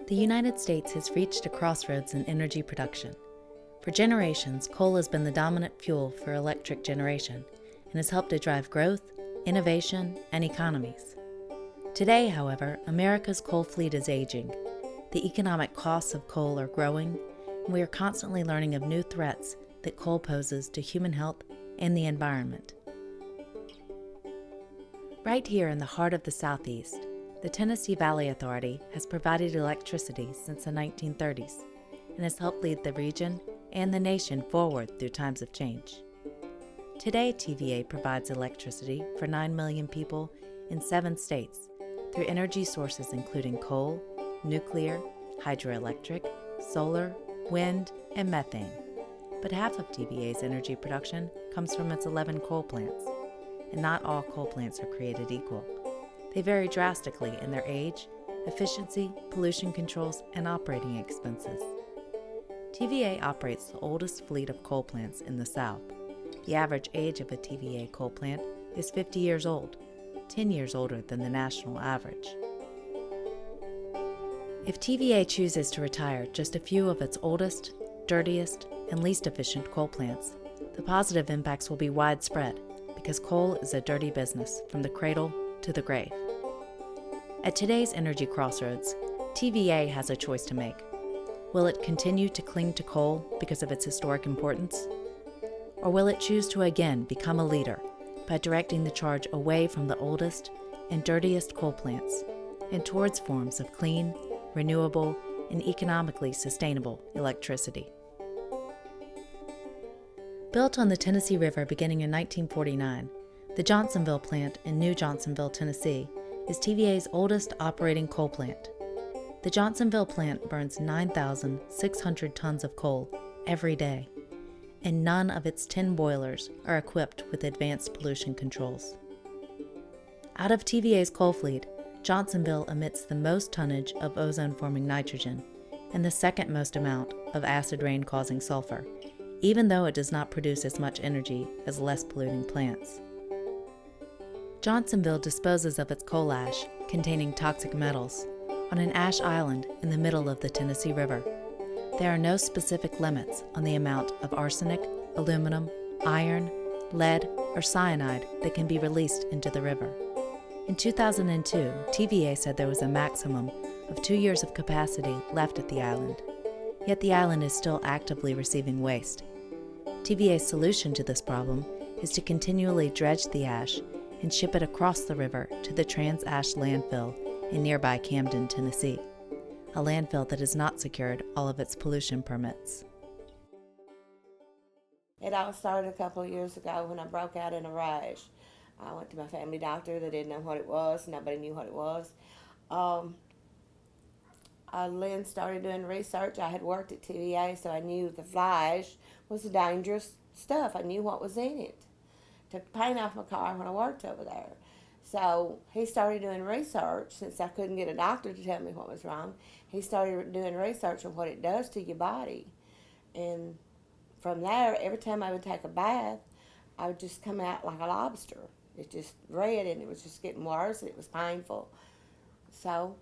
The United States has reached a crossroads in energy production. For generations, coal has been the dominant fuel for electric generation and has helped to drive growth, innovation, and economies. Today, however, America's coal fleet is aging. The economic costs of coal are growing, and we are constantly learning of new threats that coal poses to human health and the environment. Right here in the heart of the Southeast, the Tennessee Valley Authority has provided electricity since the 1930s and has helped lead the region and the nation forward through times of change. Today, TVA provides electricity for 9 million people in 7 states through energy sources including coal, nuclear, hydroelectric, solar, wind, and methane. But half of TVA's energy production comes from its 11 coal plants, and not all coal plants are created equal. They vary drastically in their age, efficiency, pollution controls, and operating expenses. TVA operates the oldest fleet of coal plants in the South. The average age of a TVA coal plant is 50 years old, 10 years older than the national average. If TVA chooses to retire just a few of its oldest, dirtiest, and least efficient coal plants, the positive impacts will be widespread because coal is a dirty business from the cradle to the grave. At today's energy crossroads, TVA has a choice to make. Will it continue to cling to coal because of its historic importance? Or will it choose to again become a leader by directing the charge away from the oldest and dirtiest coal plants and towards forms of clean, renewable, and economically sustainable electricity? Built on the Tennessee River beginning in 1949, the Johnsonville plant in New Johnsonville, Tennessee, is TVA's oldest operating coal plant. The Johnsonville plant burns 9,600 tons of coal every day, and none of its 10 boilers are equipped with advanced pollution controls. Out of TVA's coal fleet, Johnsonville emits the most tonnage of ozone-forming nitrogen and the second most amount of acid rain-causing sulfur, even though it does not produce as much energy as less polluting plants. Johnsonville disposes of its coal ash, containing toxic metals, on an ash island in the middle of the Tennessee River. There are no specific limits on the amount of arsenic, aluminum, iron, lead, or cyanide that can be released into the river. In 2002, TVA said there was a maximum of 2 years of capacity left at the island, yet the island is still actively receiving waste. TVA's solution to this problem is to continually dredge the ash and ship it across the river to the Trans-Ash landfill in nearby Camden, Tennessee, a landfill that has not secured all of its pollution permits. It all started a couple of years ago when I broke out in a rash. I went to my family doctor. They didn't know what it was. Nobody knew what it was. I then started doing research. I had worked at TVA, so I knew the fly ash was dangerous stuff. I knew what was in it. Took the paint off my car when I worked over there. So he started doing research. Since I couldn't get a doctor to tell me what was wrong, he started doing research on what it does to your body. And from there, every time I would take a bath, I would just come out like a lobster. It's just red, and it was just getting worse, and it was painful. So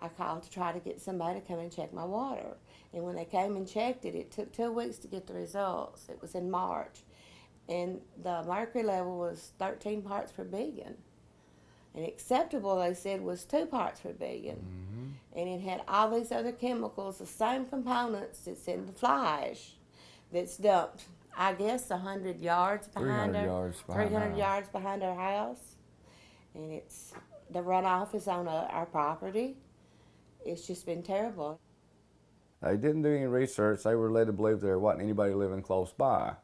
I called to try to get somebody to come and check my water. And when they came and checked it, it took 2 weeks to get the results. It was in March. And the mercury level was 13 parts per billion. And acceptable, they said, was 2 parts per billion. Mm-hmm. And it had all these other chemicals, the same components that's in the fly ash that's dumped, I guess, 100 yards behind 300 yards behind our house. And it's the runoff is on our property. It's just been terrible. They didn't do any research. They were led to believe there wasn't anybody living close by.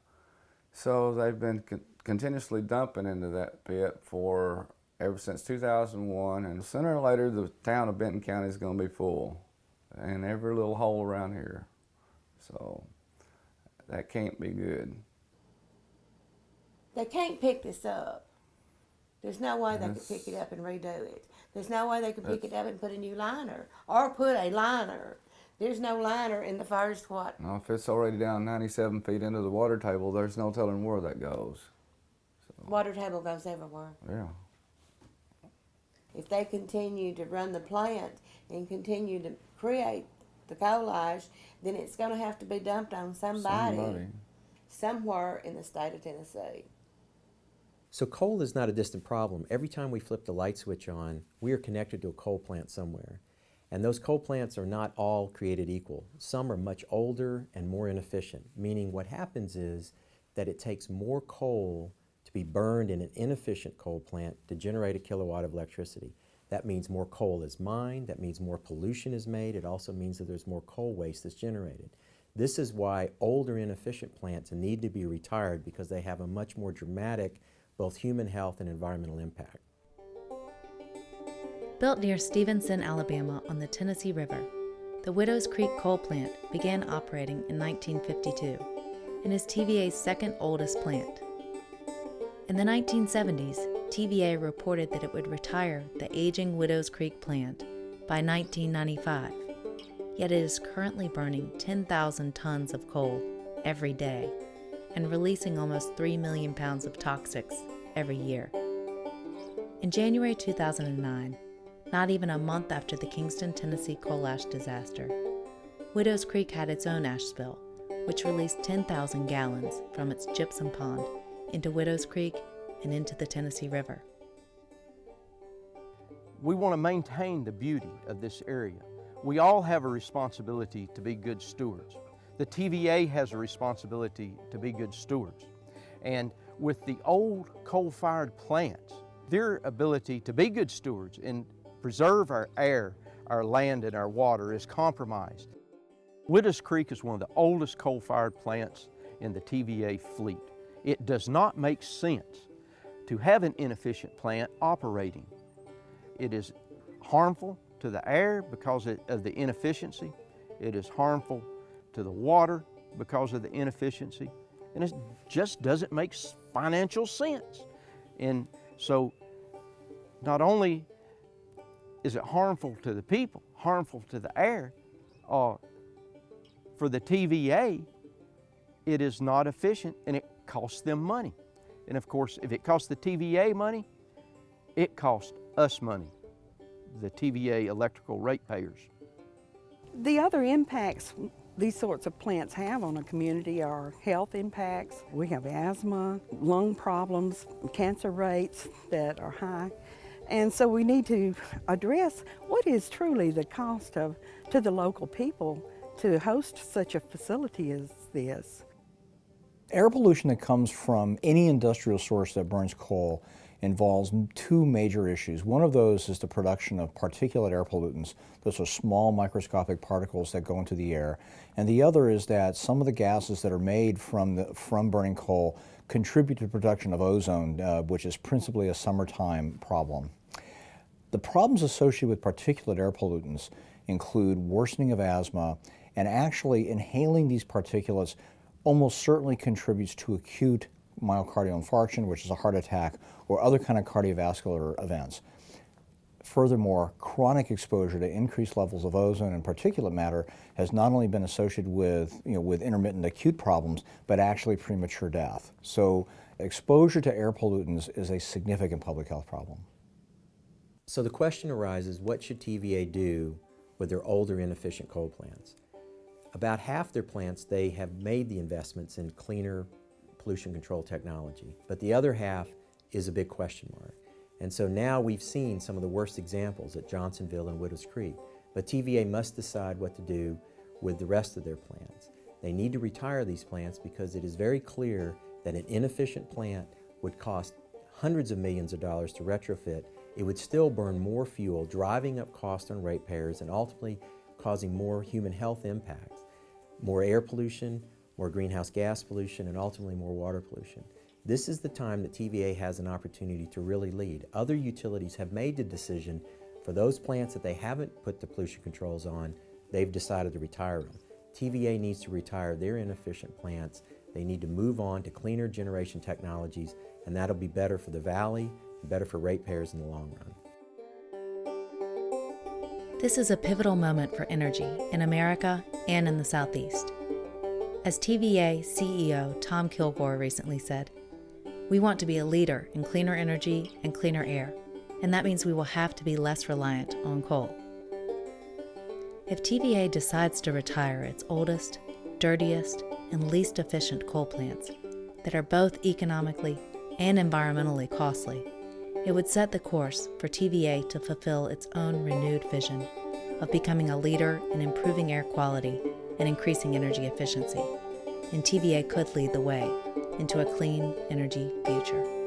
So they've been continuously dumping into that pit for ever since 2001, and sooner or later the town of Benton County is going to be full, and every little hole around here. So that can't be good. They can't pick this up. There's no way they could pick it up and redo it. There's no way they could pick it up and put a new liner or put a liner. There's no liner in the first what? No, if it's already down 97 feet into the water table, there's no telling where that goes. So, water table goes everywhere. Yeah. If they continue to run the plant and continue to create the coal ash, then it's going to have to be dumped on somebody somewhere in the state of Tennessee. So coal is not a distant problem. Every time we flip the light switch on, we are connected to a coal plant somewhere. And those coal plants are not all created equal. Some are much older and more inefficient, meaning what happens is that it takes more coal to be burned in an inefficient coal plant to generate a kilowatt of electricity. That means more coal is mined, that means more pollution is made, it also means that there's more coal waste that's generated. This is why older inefficient plants need to be retired, because they have a much more dramatic both human health and environmental impact. Built near Stevenson, Alabama on the Tennessee River, the Widows Creek coal plant began operating in 1952 and is TVA's second oldest plant. In the 1970s, TVA reported that it would retire the aging Widows Creek plant by 1995, yet it is currently burning 10,000 tons of coal every day and releasing almost 3 million pounds of toxics every year. In January 2009, not even a month after the Kingston, Tennessee coal ash disaster, Widows Creek had its own ash spill, which released 10,000 gallons from its gypsum pond into Widows Creek and into the Tennessee River. We want to maintain the beauty of this area. We all have a responsibility to be good stewards. The TVA has a responsibility to be good stewards. And with the old coal-fired plants, their ability to be good stewards and preserve our air, our land, and our water is compromised. Widows Creek is one of the oldest coal-fired plants in the TVA fleet. It does not make sense to have an inefficient plant operating. It is harmful to the air because of the inefficiency. It is harmful to the water because of the inefficiency. And it just doesn't make financial sense. And so not only is it harmful to the people, harmful to the air, for the TVA, it is not efficient and it costs them money. And of course, if it costs the TVA money, it costs us money, the TVA electrical ratepayers. The other impacts these sorts of plants have on a community are health impacts. We have asthma, lung problems, cancer rates that are high. And so we need to address what is truly the cost to the local people to host such a facility as this. Air pollution that comes from any industrial source that burns coal involves two major issues. One of those is the production of particulate air pollutants. Those are small microscopic particles that go into the air. And the other is that some of the gases that are made from burning coal contribute to the production of ozone, which is principally a summertime problem. The problems associated with particulate air pollutants include worsening of asthma, and actually inhaling these particulates almost certainly contributes to acute myocardial infarction, which is a heart attack, or other kind of cardiovascular events. Furthermore, chronic exposure to increased levels of ozone and particulate matter has not only been associated with intermittent acute problems, but actually premature death. So exposure to air pollutants is a significant public health problem. So the question arises, what should TVA do with their older inefficient coal plants? About half their plants, they have made the investments in cleaner pollution control technology, but the other half is a big question mark. And so now we've seen some of the worst examples at Johnsonville and Widows Creek, but TVA must decide what to do with the rest of their plants. They need to retire these plants because it is very clear that an inefficient plant would cost hundreds of millions of dollars to retrofit. It would still burn more fuel, driving up costs on ratepayers and ultimately causing more human health impacts, more air pollution, more greenhouse gas pollution, and ultimately more water pollution. This is the time that TVA has an opportunity to really lead. Other utilities have made the decision for those plants that they haven't put the pollution controls on, they've decided to retire them. TVA needs to retire their inefficient plants. They need to move on to cleaner generation technologies, and that'll be better for the valley, and better for ratepayers in the long run. This is a pivotal moment for energy in America and in the Southeast. As TVA CEO Tom Kilgore recently said, "We want to be a leader in cleaner energy and cleaner air, and that means we will have to be less reliant on coal. If TVA decides to retire its oldest, dirtiest, and least efficient coal plants that are both economically and environmentally costly, it would set the course for TVA to fulfill its own renewed vision of becoming a leader in improving air quality and increasing energy efficiency, and TVA could lead the way into a clean energy future.